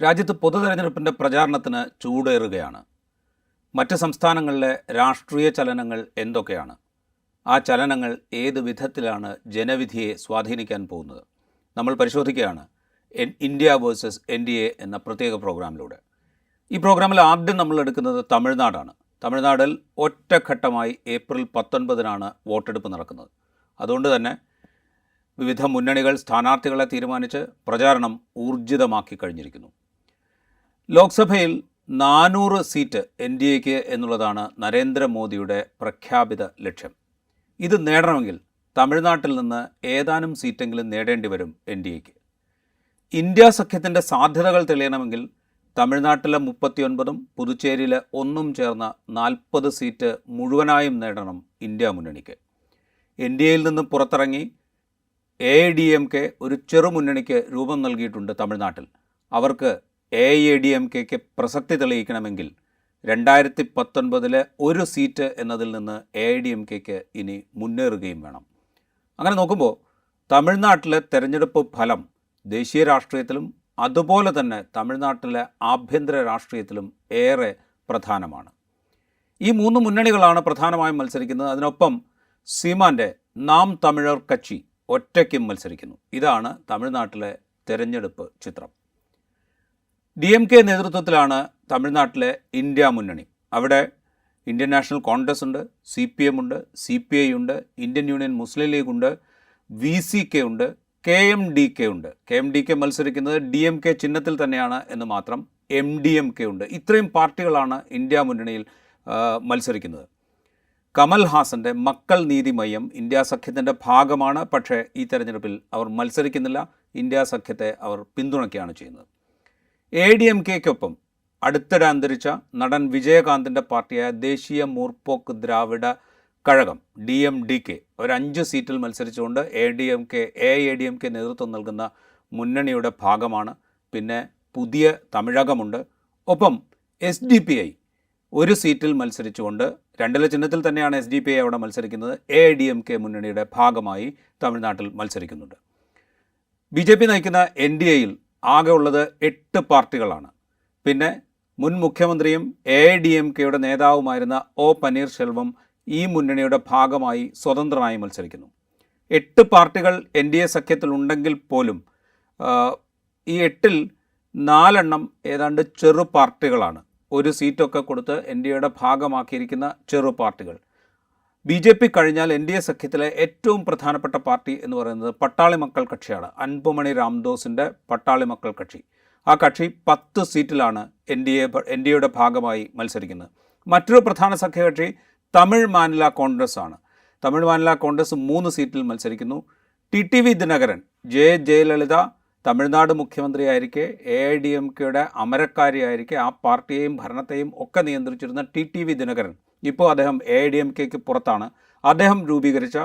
രാജ്യത്ത് പൊതുതെരഞ്ഞെടുപ്പിൻ്റെ പ്രചാരണത്തിന് ചൂടേറുകയാണ്. മറ്റ് സംസ്ഥാനങ്ങളിലെ രാഷ്ട്രീയ ചലനങ്ങൾ എന്തൊക്കെയാണ്? ആ ചലനങ്ങൾ ഏത് വിധത്തിലാണ് ജനവിധിയെ സ്വാധീനിക്കാൻ പോകുന്നത്? നമ്മൾ പരിശോധിക്കുകയാണ് ഇന്ത്യ വേഴ്സസ് NDA എന്ന പ്രത്യേക പ്രോഗ്രാമിലൂടെ. ഈ പ്രോഗ്രാമിൽ ആദ്യം നമ്മൾ എടുക്കുന്നത് തമിഴ്നാടാണ്. തമിഴ്നാടിൽ ഒറ്റഘട്ടമായി ഏപ്രിൽ 19 വോട്ടെടുപ്പ് നടക്കുന്നത്. അതുകൊണ്ട് തന്നെ വിവിധ മുന്നണികൾ സ്ഥാനാർത്ഥികളെ തീരുമാനിച്ച് പ്രചാരണം ഊർജിതമാക്കി കഴിഞ്ഞിരിക്കുന്നു. ലോക്സഭയിൽ 400 സീറ്റ് NDAക്ക് എന്നുള്ളതാണ് നരേന്ദ്രമോദിയുടെ പ്രഖ്യാപിത ലക്ഷ്യം. ഇത് നേടണമെങ്കിൽ തമിഴ്നാട്ടിൽ നിന്ന് ഏതാനും സീറ്റെങ്കിലും നേടേണ്ടി വരും NDAക്ക്. ഇന്ത്യ സഖ്യത്തിൻ്റെ സാധ്യതകൾ തെളിയണമെങ്കിൽ തമിഴ്നാട്ടിലെ 39ഉം പുതുച്ചേരിയിലെ 1ഉം ചേർന്ന 40 സീറ്റ് മുഴുവനായും നേടണം ഇന്ത്യ മുന്നണിക്ക്. NDAയിൽ നിന്ന് പുറത്തിറങ്ങി AIADMK ഒരു ചെറുമുന്നണിക്ക് രൂപം നൽകിയിട്ടുണ്ട് തമിഴ്നാട്ടിൽ. അവർക്ക് AIADMKക്ക് പ്രസക്തി തെളിയിക്കണമെങ്കിൽ 2019 ഒരു സീറ്റ് എന്നതിൽ നിന്ന് AIADMKക്ക് ഇനി മുന്നേറുകയും വേണം. അങ്ങനെ നോക്കുമ്പോൾ തമിഴ്നാട്ടിലെ തെരഞ്ഞെടുപ്പ് ഫലം ദേശീയ രാഷ്ട്രീയത്തിലും അതുപോലെ തന്നെ തമിഴ്നാട്ടിലെ ആഭ്യന്തര രാഷ്ട്രീയത്തിലും ഏറെ പ്രധാനമാണ്. ഈ 3 മുന്നണികളാണ് പ്രധാനമായും മത്സരിക്കുന്നത്. അതിനൊപ്പം സീമാൻ്റെ നാം തമിഴർ കക്ഷി ഒറ്റയ്ക്കും മത്സരിക്കുന്നു. ഇതാണ് തമിഴ്നാട്ടിലെ തെരഞ്ഞെടുപ്പ് ചിത്രം. DMK നേതൃത്വത്തിലാണ് തമിഴ്നാട്ടിലെ ഇന്ത്യ മുന്നണി. അവിടെ ഇന്ത്യൻ നാഷണൽ കോൺഗ്രസ് ഉണ്ട്, CPM ഉണ്ട്, CPI ഉണ്ട്, ഇന്ത്യൻ യൂണിയൻ മുസ്ലിം ലീഗ് ഉണ്ട്, VCK ഉണ്ട്, KMDK ഉണ്ട്. KMDK മത്സരിക്കുന്നത് DMK ചിഹ്നത്തിൽ തന്നെയാണ് എന്ന് മാത്രം. MDMK ഉണ്ട്. ഇത്രയും പാർട്ടികളാണ് ഇന്ത്യ മുന്നണിയിൽ മത്സരിക്കുന്നത്. കമൽ ഹാസൻ്റെ മക്കൾ നീതി മയ്യം ഇന്ത്യ സഖ്യത്തിൻ്റെ ഭാഗമാണ്. പക്ഷേ ഈ തെരഞ്ഞെടുപ്പിൽ അവർ മത്സരിക്കുന്നില്ല. ഇന്ത്യ സഖ്യത്തെ അവർ പിന്തുണയ്ക്കുകയാണ് ചെയ്യുന്നത്. AIADMKക്കൊപ്പം അടുത്തിടെ അന്തരിച്ച നടൻ വിജയകാന്തിൻ്റെ പാർട്ടിയായ ദേശീയ മുർപോക്ക് ദ്രാവിഡ കഴകം DMDK ഒരു 5 സീറ്റിൽ മത്സരിച്ചുകൊണ്ട് AIADMK നേതൃത്വം നൽകുന്ന മുന്നണിയുടെ ഭാഗമാണ്. പിന്നെ പുതിയ തമിഴകമുണ്ട്. ഒപ്പം SDPI ഒരു സീറ്റിൽ മത്സരിച്ചുകൊണ്ട് 2 ചിഹ്നത്തിൽ തന്നെയാണ് SDPI അവിടെ മത്സരിക്കുന്നത്. AIADMK മുന്നണിയുടെ ഭാഗമായി തമിഴ്നാട്ടിൽ മത്സരിക്കുന്നുണ്ട്. BJP നയിക്കുന്ന NDAയിൽ ആകെ ഉള്ളത് 8 പാർട്ടികളാണ്. പിന്നെ മുൻ മുഖ്യമന്ത്രിയും AIADMKയുടെ നേതാവുമായിരുന്ന O പനീർശെൽവം ഈ മുന്നണിയുടെ ഭാഗമായി സ്വതന്ത്രനായി മത്സരിക്കുന്നു. 8 പാർട്ടികൾ NDA സഖ്യത്തിലുണ്ടെങ്കിൽ പോലും ഈ 8ൽ 4 ഏതാണ്ട് ചെറു പാർട്ടികളാണ്. ഒരു സീറ്റൊക്കെ കൊടുത്ത് NDAയുടെ ഭാഗമാക്കിയിരിക്കുന്ന ചെറു പാർട്ടികൾ. BJP കഴിഞ്ഞാൽ NDA സഖ്യത്തിലെ ഏറ്റവും പ്രധാനപ്പെട്ട പാർട്ടി എന്ന് പറയുന്നത് പട്ടാളി മക്കൾ കക്ഷിയാണ്. അൻപുമണി രാംദോസിൻ്റെ പട്ടാളി മക്കൾ കക്ഷി. ആ കക്ഷി 10 സീറ്റിലാണ് NDAയുടെ ഭാഗമായി മത്സരിക്കുന്നത്. മറ്റൊരു പ്രധാന സഖ്യകക്ഷി തമിഴ് മാനില കോൺഗ്രസ് ആണ്. തമിഴ് മാനില കോൺഗ്രസ് 3 സീറ്റിൽ മത്സരിക്കുന്നു. TTV ദിനകരൻ, ജയലളിത തമിഴ്നാട് മുഖ്യമന്ത്രിയായിരിക്കെ AIADMKയുടെ അമരക്കാരിയായിരിക്കെ ആ പാർട്ടിയെയും ഭരണത്തെയും ഒക്കെ നിയന്ത്രിച്ചിരുന്ന TTV ദിനകരൻ ഇപ്പോൾ അദ്ദേഹം AIADMKക്ക് പുറത്താണ്. അദ്ദേഹം രൂപീകരിച്ച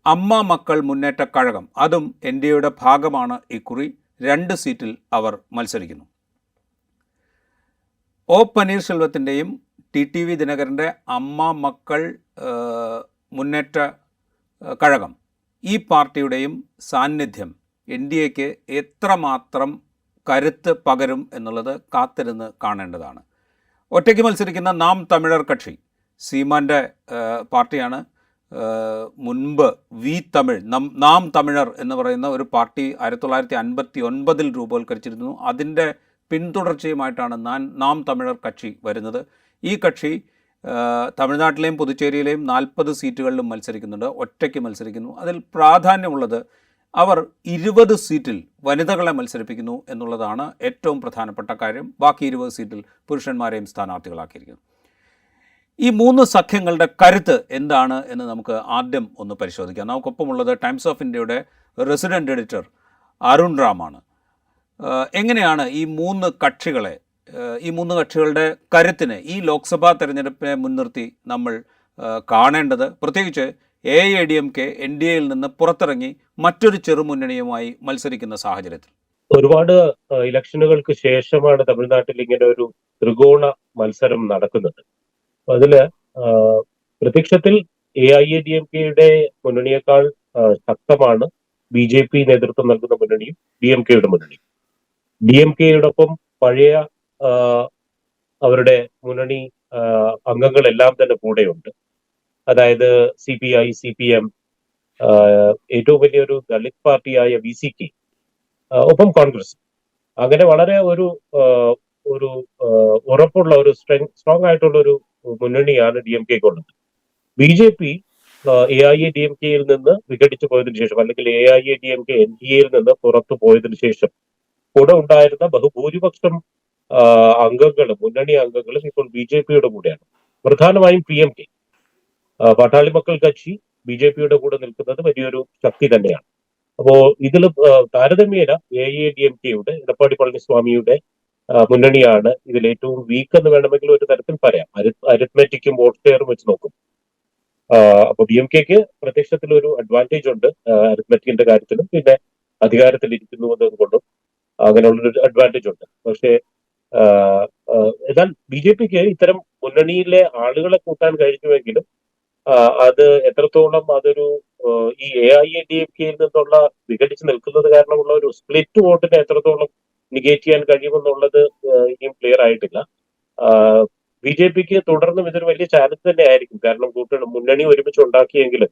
അമ്മ മക്കൾ മുന്നേറ്റ കഴകം അതും NDAയുടെ ഭാഗമാണ്. ഇക്കുറി 2 സീറ്റിൽ അവർ മത്സരിക്കുന്നു. O പനീർശെൽവത്തിൻ്റെയും TTV ദിനകരൻ്റെ അമ്മ മക്കൾ മുന്നേറ്റ കഴകം ഈ പാർട്ടിയുടെയും സാന്നിധ്യം NDAക്ക് എത്രമാത്രം കരുത്ത് പകരും എന്നുള്ളത് കാത്തിരുന്ന് കാണേണ്ടതാണ്. ഒറ്റയ്ക്ക് മത്സരിക്കുന്ന നാം തമിഴർ കക്ഷി സീമാൻ്റെ പാർട്ടിയാണ്. മുൻപ് നാം തമിഴർ എന്ന് പറയുന്ന ഒരു പാർട്ടി 1959 രൂപവൽക്കരിച്ചിരുന്നു. അതിൻ്റെ പിന്തുടർച്ചയുമായിട്ടാണ് നാം തമിഴർ കക്ഷി വരുന്നത്. ഈ കക്ഷി തമിഴ്നാട്ടിലെയും പുതുച്ചേരിയിലെയും 40 സീറ്റുകളിലും മത്സരിക്കുന്നുണ്ട്. ഒറ്റയ്ക്ക് മത്സരിക്കുന്നു. അതിൽ പ്രാധാന്യമുള്ളത് അവർ 20 സീറ്റിൽ വനിതകളെ മത്സരിപ്പിക്കുന്നു എന്നുള്ളതാണ് ഏറ്റവും പ്രധാനപ്പെട്ട കാര്യം. ബാക്കി 20 സീറ്റിൽ പുരുഷന്മാരെയും സ്ഥാനാർത്ഥികളാക്കിയിരിക്കുന്നു. ഈ 3 സഖ്യങ്ങളുടെ കരുത്ത് എന്താണ് എന്ന് നമുക്ക് ആദ്യം ഒന്ന് പരിശോധിക്കാം. നമുക്കൊപ്പമുള്ളത് ടൈംസ് ഓഫ് ഇന്ത്യയുടെ റെസിഡൻറ്റ് എഡിറ്റർ അരുൺ റാമാണ്. എങ്ങനെയാണ് ഈ 3 കക്ഷികളുടെ കരുത്തിനെ ഈ ലോക്സഭാ തെരഞ്ഞെടുപ്പിനെ മുൻനിർത്തി നമ്മൾ കാണേണ്ടത്? പ്രത്യേകിച്ച് AIADMK NDAയിൽ നിന്ന് പുറത്തിറങ്ങി മറ്റൊരു ചെറുമുന്നണിയുമായി മത്സരിക്കുന്ന സാഹചര്യത്തിൽ. ഒരുപാട് ഇലക്ഷനുകൾക്ക് ശേഷമാണ് തമിഴ്നാട്ടിൽ ഇങ്ങനെ ഒരു ത്രികോണ മത്സരം നടക്കുന്നത്. അതില് പ്രത്യക്ഷത്തിൽ AIADMKയുടെ മുന്നണിയേക്കാൾ ശക്തമാണ് BJP നേതൃത്വം നൽകുന്ന മുന്നണിയും DMKയുടെ മുന്നണിയും. DMKയോടൊപ്പം പഴയ ആ, അവരുടെ മുന്നണി അംഗങ്ങളെല്ലാം തന്നെ കൂടെയുണ്ട്. അതായത് CPI, CPM, ഏറ്റവും വലിയൊരു ദളിത് പാർട്ടിയായ VCK, ഒപ്പം കോൺഗ്രസ്. അങ്ങനെ വളരെ ഒരു ഉറപ്പുള്ള ഒരു സ്ട്രോങ് ആയിട്ടുള്ള ഒരു മുന്നണിയാണ് DMK ഉള്ളത്. BJP AIADMKയിൽ നിന്ന് വിഘടിച്ചു പോയതിനു ശേഷം, അല്ലെങ്കിൽ AIADMK NDAയിൽ നിന്ന് പുറത്തു പോയതിനു ശേഷം കൂടെ ഉണ്ടായിരുന്ന ബഹുഭൂരിപക്ഷം അംഗങ്ങളും, മുന്നണി അംഗങ്ങളും ഇപ്പോൾ BJPയുടെ കൂടെയാണ്. പ്രധാനമായും PMK, പാട്ടാളി മക്കൾ കക്ഷി BJPയുടെ കൂടെ നിൽക്കുന്നത് വലിയൊരു ശക്തി തന്നെയാണ്. അപ്പോ ഇതിൽ താരതമ്യേന AIADMKയുടെ, എടപ്പാടി പളനിസ്വാമിയുടെ മുന്നണിയാണ് ഇതിൽ ഏറ്റവും വീക്ക് എന്ന് വേണമെങ്കിൽ ഒരു തരത്തിൽ പറയാം. അരിത്മെറ്റിക്കും വോട്ട് ഷെയറും വെച്ച് നോക്കും. അപ്പൊ DMKക്ക് പ്രത്യക്ഷത്തിൽ ഒരു അഡ്വാൻറ്റേജ് ഉണ്ട് അരിത്മെറ്റിക്കിന്റെ കാര്യത്തിലും, പിന്നെ അധികാരത്തിൽ ഇരിക്കുന്നു എന്നതുകൊണ്ടും അങ്ങനെയുള്ളൊരു അഡ്വാൻറ്റേജ് ഉണ്ട്. പക്ഷേ എന്നാൽ BJPക്ക് ഇത്തരം മുന്നണിയിലെ ആളുകളെ കൂട്ടാൻ കഴിഞ്ഞുവെങ്കിലും അത് എത്രത്തോളം അതൊരു ഈ AIADMKയിൽ നിന്നുള്ള വിഘടിച്ച് നിൽക്കുന്നത് കാരണമുള്ള ഒരു സ്പ്ലിറ്റ് വോട്ടിനെ എത്രത്തോളം നിഗേറ്റ് ചെയ്യാൻ കഴിയുമെന്നുള്ളത് ഇനിയും ക്ലിയർ ആയിട്ടില്ല. BJPക്ക് തുടർന്നും ഇതൊരു വലിയ ചാലഞ്ച് തന്നെ ആയിരിക്കും. കാരണം മുന്നണി ഒരുമിച്ച് ഉണ്ടാക്കിയെങ്കിലും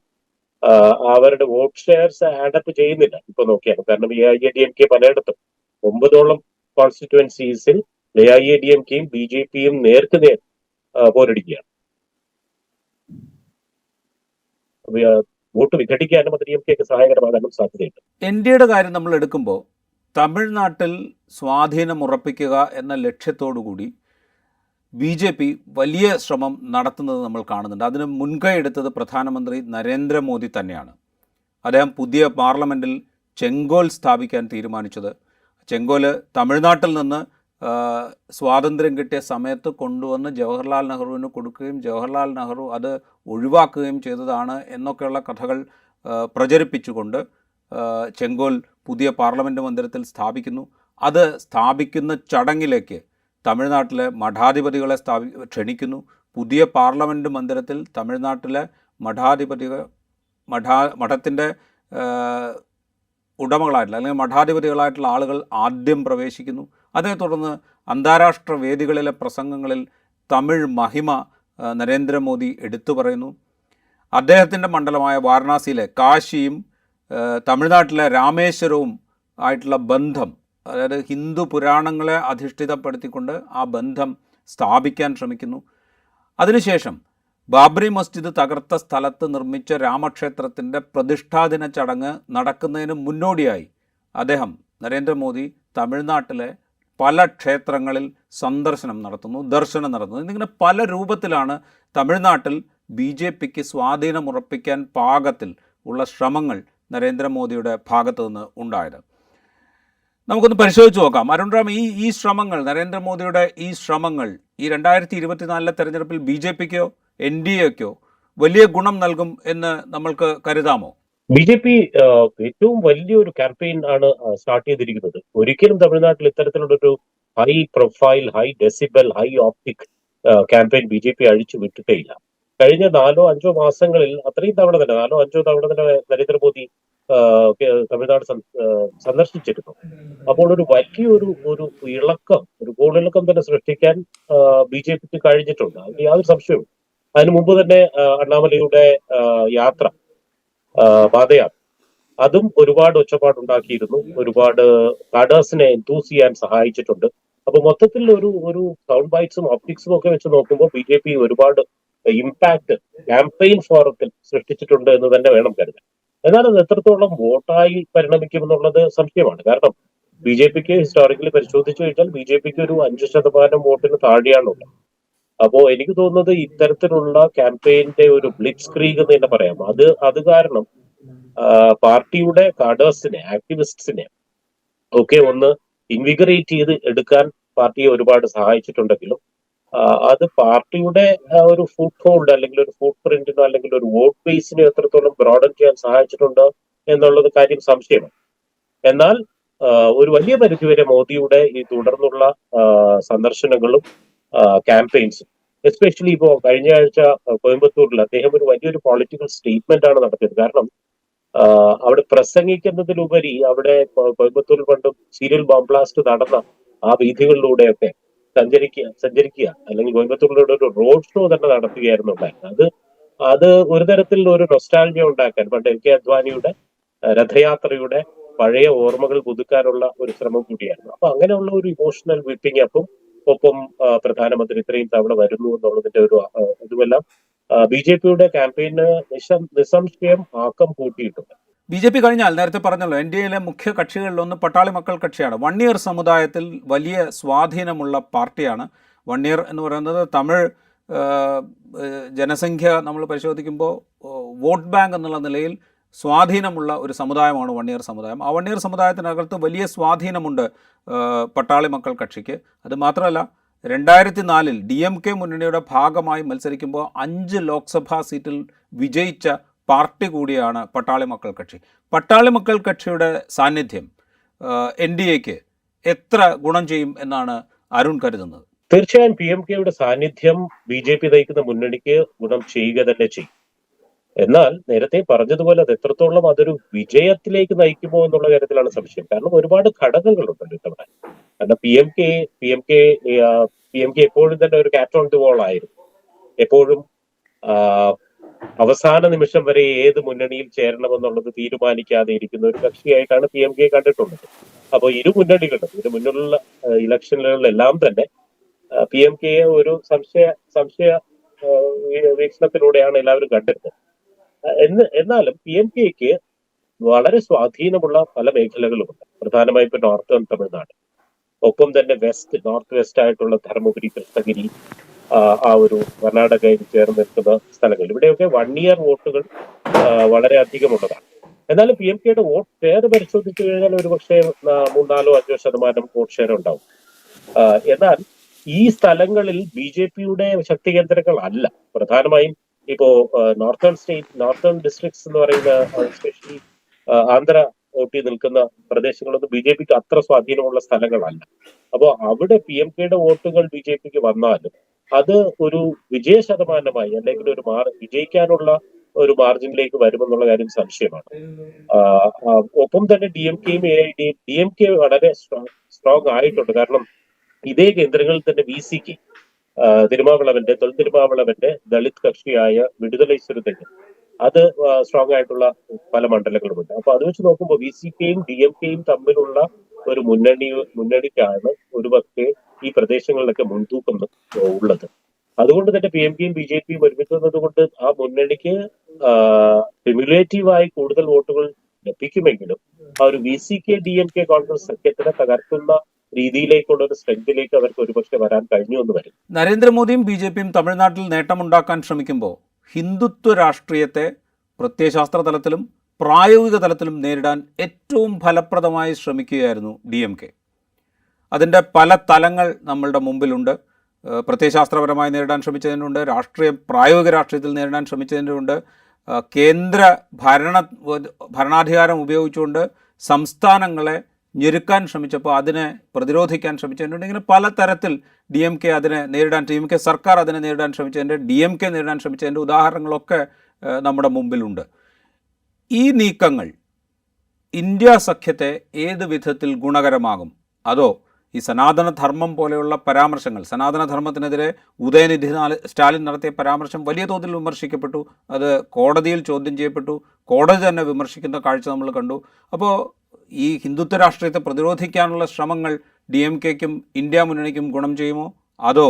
അവരുടെ വോട്ട് ഷെയർസ് ആഡപ്പ് ചെയ്യുന്നില്ല ഇപ്പൊ നോക്കിയാണ്. കാരണം AIADMK പലയിടത്തും 9ഓളം കോൺസ്റ്റിറ്റ്യുവൻസീസിൽ AIADMKയും BJPയും നേർക്കുനേർ പോരടിക്കുകയാണ്. വോട്ട് വിഘടിക്കാനും അത് DMKക്ക് സഹായകരമാകാനും സാധ്യതയുണ്ട്. NDAയുടെ കാര്യം നമ്മൾ എടുക്കുമ്പോൾ തമിഴ്നാട്ടിൽ സ്വാധീനം ഉറപ്പിക്കുക എന്ന ലക്ഷ്യത്തോടുകൂടി BJP വലിയ ശ്രമം നടത്തുന്നത് നമ്മൾ കാണുന്നുണ്ട്. അതിന് മുൻകൈ എടുത്തത് പ്രധാനമന്ത്രി നരേന്ദ്രമോദി തന്നെയാണ്. അദ്ദേഹം പുതിയ പാർലമെൻറ്റിൽ ചെങ്കോൽ സ്ഥാപിക്കാൻ തീരുമാനിച്ചത്, ചെങ്കോൽ തമിഴ്നാട്ടിൽ നിന്ന് സ്വാതന്ത്ര്യം കിട്ടിയ സമയത്ത് കൊണ്ടുവന്ന് ജവഹർലാൽ നെഹ്റുവിന് കൊടുക്കുകയും ജവഹർലാൽ നെഹ്റു അത് ഒഴിവാക്കുകയും ചെയ്തതാണ് എന്നൊക്കെയുള്ള കഥകൾ പ്രചരിപ്പിച്ചുകൊണ്ട് ചെങ്കോൽ പുതിയ പാർലമെൻറ്റ് മന്ദിരത്തിൽ സ്ഥാപിക്കുന്നു. അത് സ്ഥാപിക്കുന്ന ചടങ്ങിലേക്ക് തമിഴ്നാട്ടിലെ മഠാധിപതികളെ ക്ഷണിക്കുന്നു. പുതിയ പാർലമെൻറ്റ് മന്ദിരത്തിൽ തമിഴ്നാട്ടിലെ മഠത്തിൻ്റെ ഉടമകളായിട്ടുള്ള അല്ലെങ്കിൽ മഠാധിപതികളായിട്ടുള്ള ആളുകൾ ആദ്യം പ്രവേശിക്കുന്നു. അതേ തുടർന്ന് അന്താരാഷ്ട്ര വേദികളിലെ പ്രസംഗങ്ങളിൽ തമിഴ് മഹിമ നരേന്ദ്രമോദി എടുത്തു പറയുന്നു. അദ്ദേഹത്തിൻ്റെ മണ്ഡലമായ വാരണാസിയിലെ കാശിയും തമിഴ്നാട്ടിലെ രാമേശ്വരവും ആയിട്ടുള്ള ബന്ധം, അതായത് ഹിന്ദു പുരാണങ്ങളെ അധിഷ്ഠിതപ്പെടുത്തിക്കൊണ്ട് ആ ബന്ധം സ്ഥാപിക്കാൻ ശ്രമിക്കുന്നു. അതിനുശേഷം ബാബറി മസ്ജിദ് തകർത്ത സ്ഥലത്ത് നിർമ്മിച്ച രാമക്ഷേത്രത്തിൻ്റെ പ്രതിഷ്ഠാദിന ചടങ്ങ് നടക്കുന്നതിന് മുന്നോടിയായി അദ്ദേഹം നരേന്ദ്രമോദി തമിഴ്നാട്ടിലെ പല ക്ഷേത്രങ്ങളിൽ സന്ദർശനം നടത്തുന്നു, ദർശനം നടത്തുന്നു. എന്നിങ്ങനെ പല രൂപത്തിലാണ് തമിഴ്നാട്ടിൽ BJPക്ക് സ്വാധീനമുറപ്പിക്കാൻ പാകത്തിൽ ഉള്ള ശ്രമങ്ങൾ നരേന്ദ്രമോദിയുടെ ഭാഗത്തു നിന്ന് ഉണ്ടായത്. നമുക്കൊന്ന് പരിശോധിച്ച് നോക്കാം. അരുൺ റാം, ഈ ശ്രമങ്ങൾ, നരേന്ദ്രമോദിയുടെ ഈ ശ്രമങ്ങൾ ഈ 2024 തെരഞ്ഞെടുപ്പിൽ BJPക്കോ NDAക്കോ വലിയ ഗുണം നൽകും എന്ന് നമ്മൾക്ക് കരുതാമോ? BJP ഏറ്റവും വലിയൊരു ക്യാമ്പയിൻ ആണ് സ്റ്റാർട്ട് ചെയ്തിരിക്കുന്നത്. ഒരിക്കലും തമിഴ്നാട്ടിൽ ഇത്തരത്തിലുള്ളൊരു high profile, high decibel, high optic campaign BJP അഴിച്ചു വിട്ടിട്ടേയില്ല. കഴിഞ്ഞ 4-5 മാസങ്ങളിൽ അത്രയും തവണ തന്നെ 4-5 തവണ തന്നെ നരേന്ദ്രമോദി തമിഴ്നാട് സന്ദർശിച്ചിരുന്നു. അപ്പോൾ ഒരു വലിയൊരു ഇളക്കം, ഒരു ഗോളിളക്കം തന്നെ സൃഷ്ടിക്കാൻ BJPക്ക് കഴിഞ്ഞിട്ടുണ്ട്. അതിന് യാതൊരു സംശയവും. അതിനു മുമ്പ് തന്നെ അണ്ണാമലയുടെ യാത്ര, പാദയാത്ര, അതും ഒരുപാട് ഒച്ചപ്പാടുണ്ടാക്കിയിരുന്നു. ഒരുപാട് കാഡേഴ്സിനെ എൻതൂസ് ചെയ്യാൻ സഹായിച്ചിട്ടുണ്ട്. അപ്പൊ മൊത്തത്തിൽ ഒരു സൗണ്ട് ബൈറ്റ്സും ഒപ്റ്റിക്സും ഒക്കെ വെച്ച് നോക്കുമ്പോൾ BJP ഒരുപാട് ഇമ്പാക്ട് ക്യാമ്പയിൻ ഫോറത്തിൽ സൃഷ്ടിച്ചിട്ടുണ്ട് എന്ന് തന്നെ വേണം കരുതാൻ. എന്നാൽ അത് എത്രത്തോളം വോട്ടായി പരിണമിക്കുമെന്നുള്ളത് സംശയമാണ്. കാരണം BJPക്ക് ഹിസ്റ്റോറിക്കലി പരിശോധിച്ചു കഴിഞ്ഞാൽ BJPക്ക് ഒരു 5% വോട്ടിന് താഴെയാണുള്ളത്. അപ്പോ എനിക്ക് തോന്നുന്നത് ഇത്തരത്തിലുള്ള ക്യാമ്പയിന്റെ ഒരു ബ്ലിറ്റ്സ് ക്രീഗ് എന്ന് തന്നെ പറയാം. അത് കാരണം പാർട്ടിയുടെ കാഡേഴ്സിനെ, ആക്ടിവിസ്റ്റിനെ ഒക്കെ ഒന്ന് ഇൻവിഗറേറ്റ് ചെയ്ത് എടുക്കാൻ പാർട്ടിയെ ഒരുപാട് സഹായിച്ചിട്ടുണ്ടെങ്കിലും അത് പാർട്ടിയുടെ ഒരു ഫുട് ഹോൾഡ് അല്ലെങ്കിൽ ഒരു ഫുട് പ്രിന്റിനോ അല്ലെങ്കിൽ ഒരു വോട്ട് ബേസിനെ എത്രത്തോളം ബ്രോഡൻ ചെയ്യാൻ സഹായിച്ചിട്ടുണ്ട് എന്നുള്ളത് കാര്യം സംശയമാണ്. എന്നാൽ ഒരു വലിയ പരിധിവരെ മോദിയുടെ ഈ തുടർന്നുള്ള സന്ദർശനങ്ങളും ക്യാമ്പയിൻസും, എസ്പെഷ്യലി ഇപ്പോ കഴിഞ്ഞ ആഴ്ച കോയമ്പത്തൂരിൽ അദ്ദേഹം ഒരു വലിയൊരു പൊളിറ്റിക്കൽ സ്റ്റേറ്റ്മെന്റ് ആണ് നടത്തിയത്. കാരണം അവിടെ പ്രസംഗിക്കുന്നതിലുപരി അവിടെ കോയമ്പത്തൂരിൽ പണ്ടും സീരിയൽ ബോംബ് ബ്ലാസ്റ്റ് നടന്ന ആ വീഥികളിലൂടെയൊക്കെ സഞ്ചരിക്കുക അല്ലെങ്കിൽ കോയമ്പത്തൂരിലൂടെ ഒരു റോഡ് ഷോ തന്നെ നടത്തുകയായിരുന്നു ഉണ്ടായിരുന്നത്. അത് ഒരു തരത്തിൽ ഒരു നൊസ്റ്റാൾജിയ ഉണ്ടാക്കാൻ പണ്ട് എൽ കെ അദ്വാനിയുടെ രഥയാത്രയുടെ പഴയ ഓർമ്മകൾ പുതുക്കാനുള്ള ഒരു ശ്രമം കൂടിയായിരുന്നു. അപ്പൊ അങ്ങനെയുള്ള ഒരു ഇമോഷണൽ വിപ്പിംഗ് അപ്പും ഒപ്പം പ്രധാനമന്ത്രി ഇത്രയും തവണ വരുന്നു എന്നുള്ളതിന്റെ ഒരു ഇതുമെല്ലാം ബി ജെ പിയുടെ ക്യാമ്പയിന് നിസ്സംശയം ആക്കം കൂട്ടിയിട്ടുണ്ട്. ബി ജെ പി കഴിഞ്ഞാൽ നേരത്തെ പറഞ്ഞല്ലോ എൻ ഡി എയിലെ മുഖ്യ കക്ഷികളിലൊന്ന് പട്ടാളി മക്കൾ കക്ഷിയാണ്. വണ്ണിയർ സമുദായത്തിൽ വലിയ സ്വാധീനമുള്ള പാർട്ടിയാണ്. വണ്ണിയർ എന്ന് പറയുന്നത് തമിഴ് ജനസംഖ്യ നമ്മൾ പരിശോധിക്കുമ്പോൾ വോട്ട് ബാങ്ക് എന്നുള്ള നിലയിൽ സ്വാധീനമുള്ള ഒരു സമുദായമാണ് വണ്ണിയർ സമുദായം. ആ വണ്ണിയർ സമുദായത്തിനകത്ത് വലിയ സ്വാധീനമുണ്ട് പട്ടാളി മക്കൾ കക്ഷിക്ക്. അത് മാത്രമല്ല 2004 ഡി എം കെ മുന്നണിയുടെ ഭാഗമായി മത്സരിക്കുമ്പോൾ 5 ലോക്സഭാ സീറ്റിൽ വിജയിച്ച പാർട്ടി കൂടിയാണ് പട്ടാളി മക്കൾ കക്ഷി. പട്ടാളി മക്കൾ കക്ഷിയുടെ സാന്നിധ്യം എൻ ഡി എക്ക് എത്ര ഗുണം ചെയ്യും എന്നാണ് അരുൺ കരുതുന്നത്? തീർച്ചയായും പി എം കെയുടെ സാന്നിധ്യം ബി ജെ പി നയിക്കുന്ന മുന്നണിക്ക് ഗുണം ചെയ്യുക തന്നെ ചെയ്യും. എന്നാൽ നേരത്തെ പറഞ്ഞതുപോലെ അത് എത്രത്തോളം അതൊരു വിജയത്തിലേക്ക് നയിക്കുമോ എന്നുള്ള കാര്യത്തിലാണ് സംശയം. കാരണം ഒരുപാട് ഘടകങ്ങളുണ്ടല്ലോ ഇത്തവണ. കാരണം പി എം കെ എപ്പോഴും തന്നെ ഒരു കാറ്റ് ഓൺ ദി വോൾ ആയിരുന്നു. എപ്പോഴും അവസാന നിമിഷം വരെ ഏത് മുന്നണിയിൽ ചേരണമെന്നുള്ളത് തീരുമാനിക്കാതെ ഇരിക്കുന്ന ഒരു കക്ഷിയായിട്ടാണ് പി എം കെ കണ്ടിട്ടുള്ളത്. അപ്പോൾ ഇരു മുന്നിലുള്ള ഇലക്ഷനുകളിലെല്ലാം തന്നെ പി എം കെയെ ഒരു സംശയ വീക്ഷണത്തിലൂടെയാണ് എല്ലാവരും കണ്ടിരുന്നത്. എന്നാലും പി എം കെക്ക് വളരെ സ്വാധീനമുള്ള പല മേഖലകളുമുണ്ട്. പ്രധാനമായും ഇപ്പൊ നോർത്തേൺ തമിഴ്നാട്, ഒപ്പം തന്നെ നോർത്ത് വെസ്റ്റ് ആയിട്ടുള്ള ധർമ്മപുരി, കൃഷ്ണഗിരി, ആ ഒരു കർണാടകയിൽ ചേർന്ന് നിൽക്കുന്ന സ്ഥലങ്ങൾ, ഇവിടെയൊക്കെ 1 ഇയർ വോട്ടുകൾ വളരെ അധികമുള്ളതാണ്. എന്നാലും പി എം കെയുടെ വോട്ട് ഷെയർ പരിശോധിച്ചു കഴിഞ്ഞാൽ ഒരുപക്ഷെ 3-4-5% വോട്ട് ഷെയർ ഉണ്ടാവും. എന്നാൽ ഈ സ്ഥലങ്ങളിൽ ബി ജെ പിയുടെ ശക്തി കേന്ദ്രങ്ങൾ അല്ല. പ്രധാനമായും ഇപ്പോ നോർത്തേൺ ഡിസ്ട്രിക്ട്സ് എന്ന് പറയുന്ന എസ്പെഷ്യലി ആന്ധ്ര വോട്ടി നിൽക്കുന്ന പ്രദേശങ്ങളൊന്നും ബി ജെ പിക്ക് അത്ര സ്വാധീനമുള്ള സ്ഥലങ്ങളല്ല. അപ്പോൾ അവിടെ പി എം കെയുടെ വോട്ടുകൾ ബി ജെ പിക്ക് വന്നാലും അത് ഒരു വിജയ ശതമാനമായി അല്ലെങ്കിൽ വിജയിക്കാനുള്ള ഒരു മാർജിനിലേക്ക് വരുമെന്നുള്ള കാര്യം സംശയമാണ്. ഒപ്പം തന്നെ ഡി എം കെ വളരെ സ്ട്രോങ് ആയിട്ടുണ്ട്. കാരണം ഇതേ കേന്ദ്രങ്ങളിൽ തന്നെ വി സിക്ക് തിരുമാവളവന്റെ ദളിത് കക്ഷിയായ വിടുതലൈ ചിറുതയ്ക്ക് അത് സ്ട്രോങ് ആയിട്ടുള്ള പല മണ്ഡലങ്ങളുമുണ്ട്. അപ്പൊ അത് വെച്ച് നോക്കുമ്പോൾ വി സി കെയും ഡി എം കെയും തമ്മിലുള്ള ഒരു മുന്നണിക്കാണ് ഒരുപക്ഷെ ഈ പ്രദേശങ്ങളിലൊക്കെ മുൻതൂക്കം ഉള്ളത്. അതുകൊണ്ട് തന്നെ പി എം കെയും ബി ജെ പിയും ഒരുമിക്കുന്നത് കൊണ്ട് ആ മുന്നണിക്ക് ക്യുമുലേറ്റീവായി കൂടുതൽ വോട്ടുകൾ ലഭിക്കുമെങ്കിലും ആ ഒരു V C K D M K Congress സഖ്യത്തിനെ തകർക്കുന്ന രീതിയിലേക്കുള്ള ഒരു സ്ട്രെങ്തിലേക്ക് അവർക്ക് ഒരുപക്ഷെ വരാൻ കഴിഞ്ഞു എന്ന് വരും. നരേന്ദ്രമോദിയും ബി ജെ പിയും തമിഴ്നാട്ടിൽ നേട്ടമുണ്ടാക്കാൻ ശ്രമിക്കുമ്പോൾ ഹിന്ദുത്വ രാഷ്ട്രീയത്തെ പ്രത്യയശാസ്ത്ര തലത്തിലും പ്രായോഗിക തലത്തിലും നേരിടാൻ ഏറ്റവും ഫലപ്രദമായി ശ്രമിക്കുകയായിരുന്നു ഡി എം കെ. അതിൻ്റെ പല തലങ്ങൾ നമ്മളുടെ മുമ്പിലുണ്ട്. പ്രത്യയശാസ്ത്രപരമായി നേരിടാൻ ശ്രമിച്ചതിനുണ്ട്, പ്രായോഗിക രാഷ്ട്രീയത്തിൽ നേരിടാൻ ശ്രമിച്ചതിനുണ്ട്, കേന്ദ്ര ഭരണാധികാരം ഉപയോഗിച്ചുകൊണ്ട് സംസ്ഥാനങ്ങളെ ഞെരുക്കാൻ ശ്രമിച്ചപ്പോൾ അതിനെ പ്രതിരോധിക്കാൻ ശ്രമിച്ചിട്ടുണ്ട്. ഇങ്ങനെ പലതരത്തിൽ ഡി എം കെ സർക്കാർ അതിനെ നേരിടാൻ ശ്രമിച്ചതിൻ്റെ, ഡി എം കെ നേരിടാൻ ശ്രമിച്ചതിൻ്റെ ഉദാഹരണങ്ങളൊക്കെ നമ്മുടെ മുമ്പിലുണ്ട്. ഈ നീക്കങ്ങൾ ഇന്ത്യ സഖ്യത്തെ ഏത് വിധത്തിൽ ഗുണകരമാകും? അതോ ഈ സനാതനധർമ്മം പോലെയുള്ള പരാമർശങ്ങൾ, സനാതനധർമ്മത്തിനെതിരെ ഉദയനിധി സ്റ്റാലിൻ നടത്തിയ പരാമർശം വലിയ തോതിൽ വിമർശിക്കപ്പെട്ടു, അത് കോടതിയിൽ ചോദ്യം ചെയ്യപ്പെട്ടു, കോടതി തന്നെ വിമർശിക്കുന്ന കാഴ്ച നമ്മൾ കണ്ടു. അപ്പോൾ ഈ ഹിന്ദുത്വ രാഷ്ട്രീയത്തെ പ്രതിരോധിക്കാനുള്ള ശ്രമങ്ങൾ ഡി എം കെക്കും ഇന്ത്യ മുന്നണിക്കും ഗുണം ചെയ്യുമോ? അതോ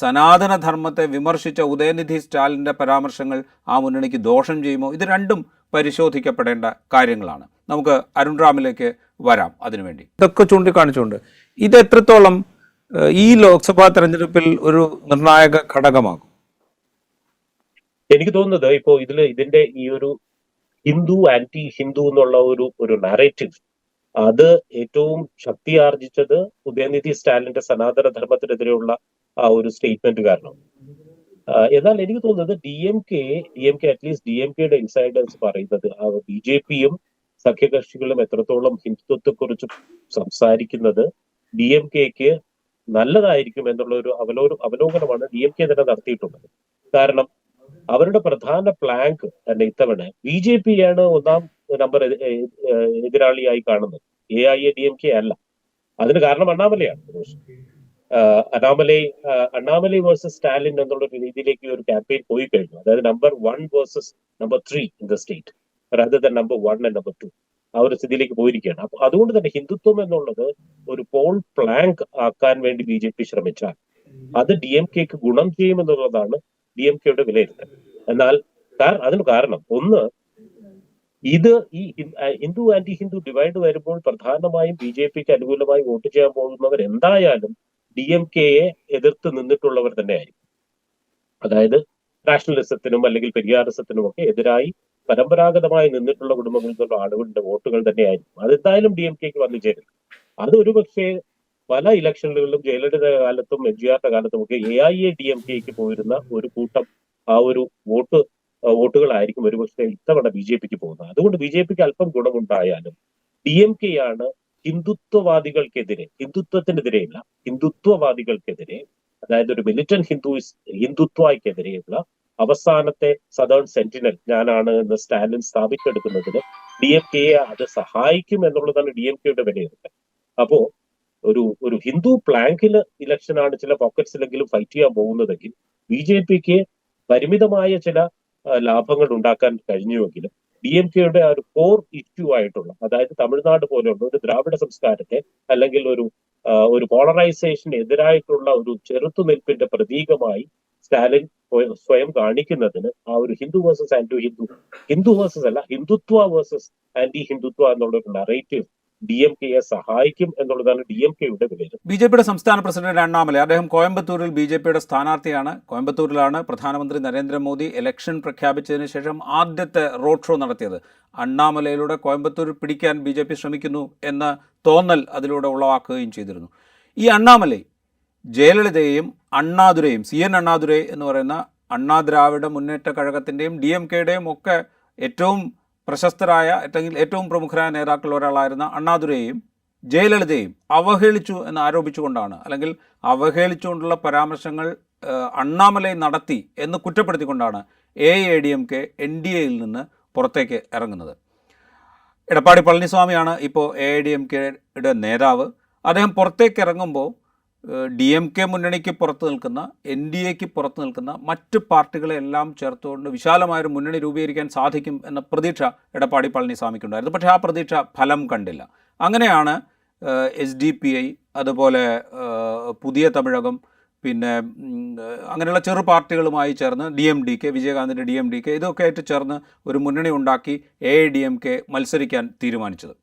സനാതനധർമ്മത്തെ വിമർശിച്ച ഉദയനിധി സ്റ്റാലിൻ്റെ പരാമർശങ്ങൾ ആ മുന്നണിക്ക് ദോഷം ചെയ്യുമോ? ഇത് രണ്ടും പരിശോധിക്കപ്പെടേണ്ട കാര്യങ്ങളാണ്. നമുക്ക് അരുൺ റാമിലേക്ക് വരാം. അതിനുവേണ്ടി ഇതൊക്കെ ചൂണ്ടിക്കാണിച്ചുകൊണ്ട് ഇത് എത്രത്തോളം ഈ ലോക്സഭാ തെരഞ്ഞെടുപ്പിൽ ഒരു നിർണായക ഘടകമാകും? എനിക്ക് തോന്നുന്നത് ഇപ്പോ ഇതിന്റെ ഈ ഒരു ഹിന്ദു ആന്റി ഹിന്ദു എന്നുള്ള ഒരു നാരേറ്റീവ് അത് ഏറ്റവും ശക്തി ആർജിച്ചത് ഉദയനിധി സ്റ്റാലിന്റെ സനാതന ധർമ്മത്തിനെതിരെയുള്ള ആ ഒരു സ്റ്റേറ്റ്മെന്റ് കാരണം. എന്നാൽ എനിക്ക് തോന്നുന്നത് D M K at least D M കെയുടെ ഇൻസൈഡേഴ്സ് പറയുന്നത് ബി ജെ പിയും സഖ്യകക്ഷികളും എത്രത്തോളം ഹിന്ദുത്വത്തെക്കുറിച്ച് സംസാരിക്കുന്നത് ഡി എം കെക്ക് നല്ലതായിരിക്കും എന്നുള്ള ഒരു അവലോകനമാണ് ഡി എം കെ തന്നെ നടത്തിയിട്ടുള്ളത്. കാരണം അവരുടെ പ്രധാന പ്ലാങ്ക് തന്നെ ഇത്തവണ ബി ജെ പി ആണ് ഒന്നാം നമ്പർ എതിരാളിയായി കാണുന്നത്, A I A D M K അല്ല. അതിന് കാരണം അണ്ണാമലയാണ്. അണ്ണാമലൈ അണ്ണാമലൈ വേഴ്സസ് സ്റ്റാലിൻ എന്നുള്ള ഒരു രീതിയിലേക്ക് ഒരു ക്യാമ്പയിൻ പോയി കഴിഞ്ഞു. അതായത് number 1 versus number 3 in the state, rather than number 1 and number 2. ആ ഒരു സ്ഥിതിയിലേക്ക് പോയിരിക്കുകയാണ്. അപ്പൊ അതുകൊണ്ട് തന്നെ ഹിന്ദുത്വം എന്നുള്ളത് ഒരു പോൾ പ്ലാങ്ക് ആക്കാൻ വേണ്ടി ബി ജെ പി ശ്രമിച്ചാൽ അത് ഡി എം കെക്ക് ഗുണം ചെയ്യുമെന്നുള്ളതാണ് ഡി എം കെയുടെ വിലയിരുത്തൽ. എന്നാൽ അതിന് കാരണം ഒന്ന്, ഇത് ഈ ഹിന്ദു ആന്റി ഹിന്ദു ഡിവൈഡ് വരുമ്പോൾ പ്രധാനമായും ബി ജെ പിക്ക് അനുകൂലമായി വോട്ട് ചെയ്യാൻ പോകുന്നവർ എന്തായാലും ഡി എം കെയെ എതിർത്ത് നിന്നിട്ടുള്ളവർ തന്നെയായിരിക്കും. അതായത് നാഷണലിസത്തിനും അല്ലെങ്കിൽ പെരിയാറിസത്തിനും ഒക്കെ എതിരായി പരമ്പരാഗതമായി നിന്നിട്ടുള്ള കുടുംബങ്ങളിൽ നിന്നുള്ള ആളുകളുടെ വോട്ടുകൾ തന്നെയായിരിക്കും. അതെന്തായാലും ഡി എം കെക്ക് വന്നു ചേരും. അത് ഒരുപക്ഷെ പല ഇലക്ഷനുകളിലും ജയലളിതയുടെ കാലത്തും എം ജി ആറിന്റെ കാലത്തും ഒക്കെ A I A D M കെക്ക് പോയിരുന്ന ഒരു കൂട്ടം ആ ഒരു വോട്ടുകളായിരിക്കും ഒരുപക്ഷെ ഇത്തവണ ബി ജെ പിക്ക് പോകുന്നത്. അതുകൊണ്ട് ബി ജെ പിക്ക് അല്പം ഗുണമുണ്ടായാലും ഡി എം കെ ആണ് ഹിന്ദുത്വവാദികൾക്കെതിരെ, ഹിന്ദുത്വത്തിനെതിരെയല്ല, ഹിന്ദുത്വവാദികൾക്കെതിരെ, അതായത് ഒരു മിലിറ്റന്റ് ഹിന്ദുത്വക്കെതിരെയുള്ള അവസാനത്തെ സദേൺ സെന്റിനൽ ഞാനാണ് എന്ന് സ്റ്റാലിൻ സ്ഥാപിച്ചെടുക്കുന്നതിന് ഡി എം കെയെ അത് സഹായിക്കും എന്നുള്ളതാണ് ഡി എം കെയുടെ വിലയിരുത്തൽ. അപ്പോ ഒരു ഹിന്ദു പ്ലാങ്കില് ഇലക്ഷനാണ് ചില പോക്കറ്റ്സിലെങ്കിലും ഫൈറ്റ് ചെയ്യാൻ പോകുന്നതെങ്കിൽ ബി ജെ പിക്ക് പരിമിതമായ ചില ലാഭങ്ങൾ ഉണ്ടാക്കാൻ കഴിഞ്ഞുവെങ്കിലും ഡി എം കെയുടെ ഒരു കോർ ഇഷ്യൂ ആയിട്ടുള്ള, അതായത് തമിഴ്നാട് പോലെയുള്ള ഒരു ദ്രാവിഡ സംസ്കാരത്തെ അല്ലെങ്കിൽ ഒരു പോളറൈസേഷൻ എതിരായിട്ടുള്ള ഒരു ചെറുത്തുനിൽപ്പിന്റെ പ്രതീകമായി സ്റ്റാലിൻ സ്വയം കാണിക്കുന്നതിന് ആ ഒരു Hindu versus anti Hindu versus അല്ല, ഹിന്ദുത്വ വേഴ്സസ് ആന്റി ഹിന്ദുത്വ എന്നുള്ള ഒരു നറേറ്റീവ് ഡി എം കെയെ സഹായിക്കും എന്നുള്ളതാണ് ഡി എം കെയുടെ വിലയിരുത്തൽ. ബി ജെ പിയുടെ സംസ്ഥാന പ്രസിഡന്റ് അണ്ണാമലൈ, അദ്ദേഹം കോയമ്പത്തൂരിൽ ബി ജെ പിയുടെ സ്ഥാനാർത്ഥിയാണ്. കോയമ്പത്തൂരിലാണ് പ്രധാനമന്ത്രി നരേന്ദ്രമോദി ഇലക്ഷൻ പ്രഖ്യാപിച്ചതിന് ശേഷം ആദ്യത്തെ റോഡ് ഷോ നടത്തിയത്. അണ്ണാമലയിലൂടെ കോയമ്പത്തൂർ പിടിക്കാൻ ബി ജെ പി ശ്രമിക്കുന്നു എന്ന തോന്നൽ അതിലൂടെ ഉളവാക്കുകയും ചെയ്തിരുന്നു. ഈ അണ്ണാമലൈ ജയലളിതയെയും അണ്ണാദുരയും, സി എൻ അണ്ണാദുരൈ എന്ന് പറയുന്ന അണ്ണാ ദ്രാവിഡ മുന്നേറ്റ കഴകത്തിൻ്റെയും ഡി എം കെയുടെയും ഒക്കെ ഏറ്റവും പ്രശസ്തരായ, അല്ലെങ്കിൽ ഏറ്റവും പ്രമുഖരായ നേതാക്കളിൽ ഒരാളായിരുന്ന അണ്ണാദുരയെയും ജയലളിതയെയും അവഹേളിച്ചു എന്ന് ആരോപിച്ചുകൊണ്ടാണ്, അല്ലെങ്കിൽ അവഹേളിച്ചുകൊണ്ടുള്ള പരാമർശങ്ങൾ അണ്ണാമലൈ നടത്തി എന്ന് കുറ്റപ്പെടുത്തിക്കൊണ്ടാണ് AIADMK NDAയിൽ നിന്ന് പുറത്തേക്ക് ഇറങ്ങുന്നത്. എടപ്പാടി പളനിസ്വാമിയാണ് ഇപ്പോൾ AIADMKയുടെ നേതാവ്. അദ്ദേഹം പുറത്തേക്ക് ഇറങ്ങുമ്പോൾ DMK മുന്നണിക്ക് പുറത്ത് നിൽക്കുന്ന, NDAക്ക് പുറത്ത് നിൽക്കുന്ന മറ്റ് പാർട്ടികളെല്ലാം ചേർത്തുകൊണ്ട് വിശാലമായൊരു മുന്നണി രൂപീകരിക്കാൻ സാധിക്കും എന്ന പ്രതീക്ഷ എടപ്പാടി പളനിസ്വാമിക്കുണ്ടായിരുന്നു. പക്ഷേ ആ പ്രതീക്ഷ ഫലം കണ്ടില്ല. അങ്ങനെയാണ് SDPI, അതുപോലെ പുതിയ തമിഴകം, പിന്നെ അങ്ങനെയുള്ള ചെറു പാർട്ടികളുമായി ചേർന്ന് DMDK, വിജയകാന്തിൻ്റെ DMDK, ഇതൊക്കെ ആയിട്ട് ചേർന്ന് ഒരു മുന്നണി ഉണ്ടാക്കി AIADMK മത്സരിക്കാൻ തീരുമാനിച്ചത്.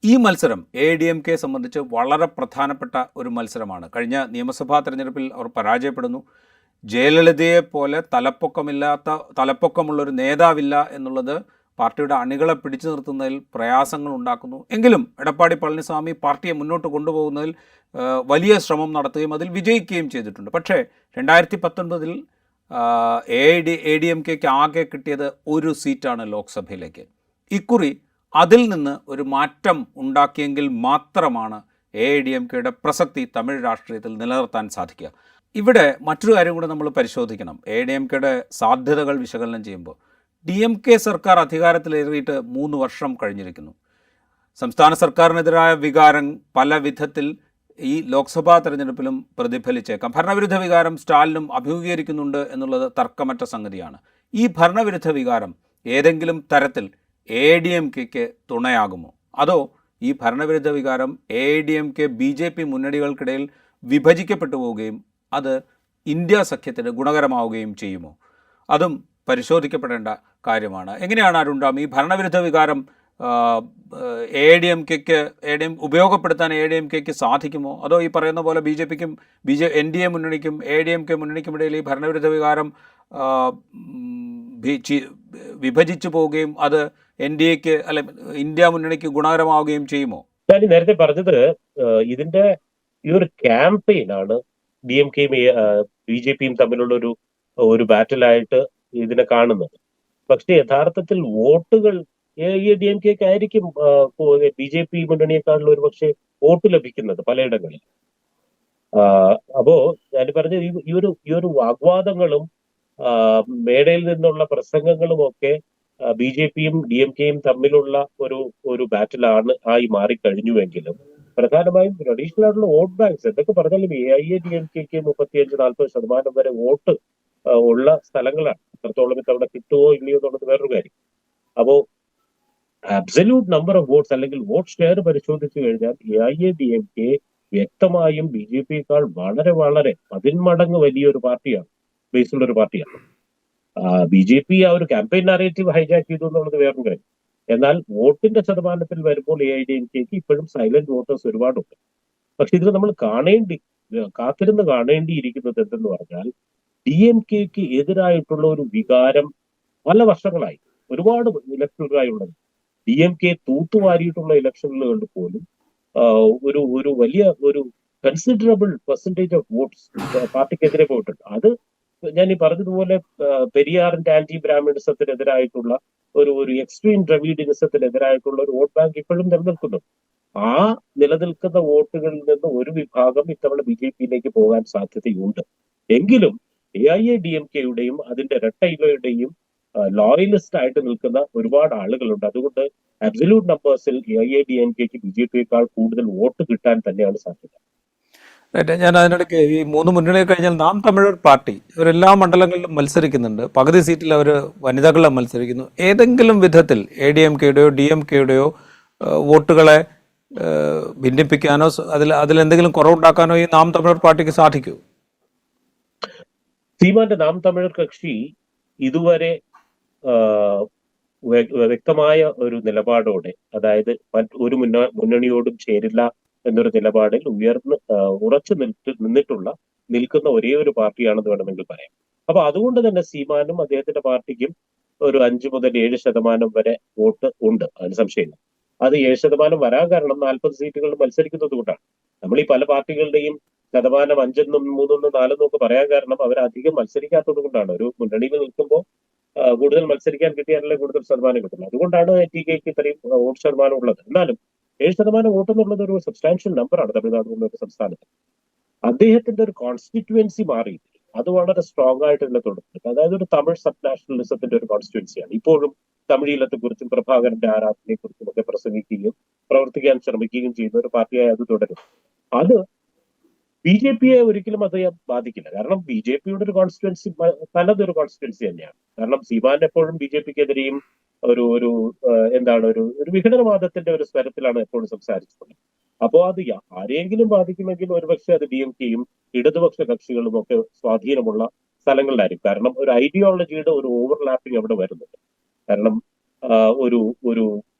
ഈ മത്സരം AIADMK സംബന്ധിച്ച് വളരെ പ്രധാനപ്പെട്ട ഒരു മത്സരമാണ്. കഴിഞ്ഞ നിയമസഭാ തെരഞ്ഞെടുപ്പിൽ അവർ പരാജയപ്പെടുന്നു. ജയലളിതയെ പോലെ തലപ്പൊക്കമുള്ളൊരു നേതാവില്ല എന്നുള്ളത് പാർട്ടിയുടെ അണികളെ പിടിച്ചു നിർത്തുന്നതിൽ പ്രയാസങ്ങൾ ഉണ്ടാക്കുന്നു. എങ്കിലും എടപ്പാടി പളനിസ്വാമി പാർട്ടിയെ മുന്നോട്ട് കൊണ്ടുപോകുന്നതിൽ വലിയ ശ്രമം നടത്തുകയും അതിൽ വിജയിക്കുകയും ചെയ്തിട്ടുണ്ട്. പക്ഷേ 2019 AIADMKക്ക് ആകെ കിട്ടിയത് ഒരു സീറ്റാണ് ലോക്സഭയിലേക്ക്. ഇക്കുറി അതിൽ നിന്ന് ഒരു മാറ്റം ഉണ്ടാക്കിയെങ്കിൽ മാത്രമാണ് AIADMKയുടെ പ്രസക്തി തമിഴ് രാഷ്ട്രീയത്തിൽ നിലനിർത്താൻ സാധിക്കുക. ഇവിടെ മറ്റൊരു കാര്യം കൂടെ നമ്മൾ പരിശോധിക്കണം. AIADMKയുടെ സാധ്യതകൾ വിശകലനം ചെയ്യുമ്പോൾ DMK സർക്കാർ അധികാരത്തിലേറിയിട്ട് 3 വർഷം കഴിഞ്ഞിരിക്കുന്നു. സംസ്ഥാന സർക്കാരിനെതിരായ വികാരം പല വിധത്തിൽ ഈ ലോക്സഭാ തെരഞ്ഞെടുപ്പിലും പ്രതിഫലിച്ചേക്കാം. ഭരണവിരുദ്ധ വികാരം സ്റ്റാലിനും അഭിമുഖീകരിക്കുന്നുണ്ട് എന്നുള്ളത് തർക്കമറ്റ സംഗതിയാണ്. ഈ ഭരണവിരുദ്ധ വികാരം ഏതെങ്കിലും തരത്തിൽ AIADMKക്ക് തുണയാകുമോ? അതോ ഈ ഭരണവിരുദ്ധ വികാരം AIADMK BJP മുന്നണികൾക്കിടയിൽ വിഭജിക്കപ്പെട്ടു പോവുകയും അത് ഇന്ത്യ സഖ്യത്തിന് ഗുണകരമാവുകയും ചെയ്യുമോ? അതും പരിശോധിക്കപ്പെടേണ്ട കാര്യമാണ്. എങ്ങനെയാണ് അരുണ്ടാം ഈ ഭരണവിരുദ്ധ വികാരം AIADMKക്ക് ഉപയോഗപ്പെടുത്താൻ AIADMKക്ക് സാധിക്കുമോ? അതോ ഈ പറയുന്ന പോലെ BJPക്കും NDA മുന്നണിക്കും AIADMK മുന്നണിക്കുമിടയിൽ ഈ ഭരണവിരുദ്ധ വികാരം വിഭജിച്ചു പോവുകയും അത് NDAക്ക് അല്ലെ ഇന്ത്യ മുന്നണിക്ക് ഗുണകരമാവുകയും ചെയ്യുമോ? ഞാൻ നേരത്തെ പറഞ്ഞത് ഇതിന്റെ ഈ ഒരു ക്യാമ്പയിനാണ് DMKയും BJPയും തമ്മിലുള്ള ഒരു ബാറ്റിലായിട്ട് ഇതിനെ കാണുന്നത്. പക്ഷെ യഥാർത്ഥത്തിൽ വോട്ടുകൾ AIADMKക്ക് ആയിരിക്കും BJP മുന്നണിയെക്കാളുള്ള ഒരു പക്ഷേ വോട്ട് ലഭിക്കുന്നത് പലയിടങ്ങളിൽ. അപ്പോ ഞാൻ പറഞ്ഞ ഈ ഒരു വാഗ്വാദങ്ങളും മേടയിൽ നിന്നുള്ള പ്രസംഗങ്ങളും ഒക്കെ BJPയും DMKയും തമ്മിലുള്ള ഒരു ബാറ്റിലാണ് ആയി മാറിക്കഴിഞ്ഞുവെങ്കിലും പ്രധാനമായും ട്രഡീഷണൽ ആയിട്ടുള്ള വോട്ട് ബാങ്ക്സ് എന്തൊക്കെ പറഞ്ഞാലും AIADMKക്ക് 35-40% വരെ വോട്ട് ഉള്ള സ്ഥലങ്ങളാണ്. അത്രത്തോളം ഇത്തവണ കിട്ടുമോ ഇല്ലയോ എന്നുള്ളത് വേറൊരു കാര്യം. അപ്പോ അബ്സല്യൂട്ട് നമ്പർ ഓഫ് വോട്ട്സ് അല്ലെങ്കിൽ വോട്ട് ഷെയർ പരിശോധിച്ചു കഴിഞ്ഞാൽ AIADMK വ്യക്തമായും BJPയേക്കാൾ വളരെ വളരെ 10 മടങ്ങ് വലിയൊരു പാർട്ടിയാണ്, ബേസുള്ള ഒരു പാർട്ടിയാണ്. BJP ആ ഒരു ക്യാമ്പയിൻ നാരേറ്റീവ് ഹൈജാക്ക് ചെയ്തു എന്നുള്ളത് വേറൊരു കാര്യം. എന്നാൽ വോട്ടിന്റെ ശതമാനത്തിൽ വരുമ്പോൾ AIADMKക്ക് ഇപ്പോഴും സൈലന്റ് വോട്ടേഴ്സ് ഒരുപാടുണ്ട്. പക്ഷെ ഇതിൽ നമ്മൾ കാത്തിരുന്ന് കാണേണ്ടിയിരിക്കുന്നത് എന്തെന്ന് പറഞ്ഞാൽ DMKക്ക് എതിരായിട്ടുള്ള ഒരു വികാരം പല വർഷങ്ങളായി, ഒരുപാട് ഇലക്ഷനുകളായി ഉള്ളത്. DMK തൂത്തുവാരിയിട്ടുള്ള ഇലക്ഷനുകൾ പോലും ഒരു ഒരു വലിയ ഒരു കൺസിഡറബിൾ പെർസെന്റേജ് ഓഫ് വോട്ട്സ് പാർട്ടിക്കെതിരെ പോയിട്ടുണ്ട്. അത് ഞാൻ ഈ പറഞ്ഞതുപോലെ പെരിയാറിന്റെ ആന്റി ബ്രാഹ്മിണിസത്തിനെതിരായിട്ടുള്ള ഒരു എക്സ്ട്രീം ദ്രവീഡിനിസത്തിനെതിരായിട്ടുള്ള ഒരു വോട്ട് ബാങ്ക് ഇപ്പോഴും നിലനിൽക്കുന്നു. ആ നിലനിൽക്കുന്ന വോട്ടുകളിൽ നിന്ന് ഒരു വിഭാഗം ഇത്തവണ BJPയിലേക്ക് പോകാൻ സാധ്യതയുണ്ട്. എങ്കിലും AIADMKയുടെയും അതിന്റെ രട്ടയിലയുടെയും ലോയലിസ്റ്റ് ആയിട്ട് നിൽക്കുന്ന ഒരുപാട് ആളുകളുണ്ട്. അതുകൊണ്ട് അബ്സല്യൂട്ട് നമ്പേഴ്സിൽ AIADMKക്ക് BJPയേക്കാൾ കൂടുതൽ വോട്ട് കിട്ടാൻ തന്നെയാണ് സാധ്യത. ഞാൻ അതിനിടയ്ക്ക് ഈ 3 മുന്നണിയെ കഴിഞ്ഞാൽ നാം തമിഴർ പാർട്ടി ഇവരെല്ലാ മണ്ഡലങ്ങളിലും മത്സരിക്കുന്നുണ്ട്. പകുതി സീറ്റിൽ അവർ വനിതകളെ മത്സരിക്കുന്നു. ഏതെങ്കിലും വിധത്തിൽ ADMKയുടെയോ DMKയുടെയോ വോട്ടുകളെ ഭിന്നിപ്പിക്കാനോ അതിലെന്തെങ്കിലും കുറവുണ്ടാക്കാനോ ഈ നാം തമിഴർ പാർട്ടിക്ക് സാധിക്കൂ? സീമാന്റെ നാം തമിഴർ കക്ഷി ഇതുവരെ വ്യക്തമായ ഒരു നിലപാടോടെ, അതായത് ഒരു മുന്നണിയോടും ചേരില്ല എന്നൊരു നിലപാടിൽ ഉറച്ചു നിൽക്കുന്ന ഒരേ ഒരു പാർട്ടിയാണെന്ന് വേണമെങ്കിൽ പറയാം. അപ്പൊ അതുകൊണ്ട് തന്നെ സീമാനും അദ്ദേഹത്തിന്റെ പാർട്ടിക്കും ഒരു 5 മുതൽ 7% വരെ വോട്ട് ഉണ്ട്, അതിന് സംശയമില്ല. അത് 7% വരാൻ കാരണം 40 സീറ്റുകളിൽ മത്സരിക്കുന്നത് കൊണ്ടാണ്. നമ്മൾ ഈ പല പാർട്ടികളുടെയും ശതമാനം 5 എന്നും 3 എന്നും 4 എന്നും ഒക്കെ പറയാൻ കാരണം അവർ അധികം മത്സരിക്കാത്തത് കൊണ്ടാണ്. ഒരു മുന്നണിയിൽ നിൽക്കുമ്പോൾ കൂടുതൽ മത്സരിക്കാൻ കിട്ടിയാലല്ലേ കൂടുതൽ ശതമാനം കിട്ടുന്നത്. അതുകൊണ്ടാണ് TKക്ക് ഇത്രയും വോട്ട് ശതമാനം ഉള്ളത്. എന്നാലും 7% വോട്ട് എന്നുള്ളത് ഒരു സബ്സ്റ്റാൻഷ്യൽ നമ്പറാണ് തമിഴ്നാട് എന്ന ഒരു സംസ്ഥാനത്ത്. അദ്ദേഹത്തിന്റെ ഒരു കോൺസ്റ്റിറ്റ്യുവൻസി മാറി, അത് വളരെ സ്ട്രോങ് ആയിട്ട് തന്നെ തുടരുന്നത്. അതായത് ഒരു തമിഴ് സബ് നാഷണലിസത്തിന്റെ ഒരു കോൺസ്റ്റിറ്റ്യുവൻസിയാണ്. ഇപ്പോഴും തമിഴീലത്തെ കുറിച്ചും പ്രഭാകരന്റെ ആരാധനയെ കുറിച്ചും ഒക്കെ പ്രസംഗിക്കുകയും പ്രവർത്തിക്കാൻ ശ്രമിക്കുകയും ചെയ്യുന്ന ഒരു പാർട്ടിയായി അത് തുടരും. അത് BJPയെ ഒരിക്കലും അത് ബാധിക്കില്ല. കാരണം BJPയുടെ ഒരു കോൺസ്റ്റിറ്റ്യുവൻസി പലതൊരു കോൺസ്റ്റിറ്റ്യുവൻസി തന്നെയാണ്. കാരണം സീമാൻ എപ്പോഴും BJPക്കെതിരെയും ഒരു ഒരു വിഘടനവാദത്തിന്റെ ഒരു സ്വരത്തിലാണ് എപ്പോഴും സംസാരിച്ചിട്ടുള്ളത്. അപ്പോൾ അത് ആരെയെങ്കിലും ബാധിക്കുമെങ്കിൽ ഒരുപക്ഷെ അത് DMKയും ഇടതുപക്ഷ കക്ഷികളും ഒക്കെ സ്വാധീനമുള്ള സ്ഥലങ്ങളിലായിരിക്കും. കാരണം ഒരു ഐഡിയോളജിയുടെ ഒരു ഓവർലാപ്പിംഗ് അവിടെ വരുന്നുണ്ട്. കാരണം ഒരു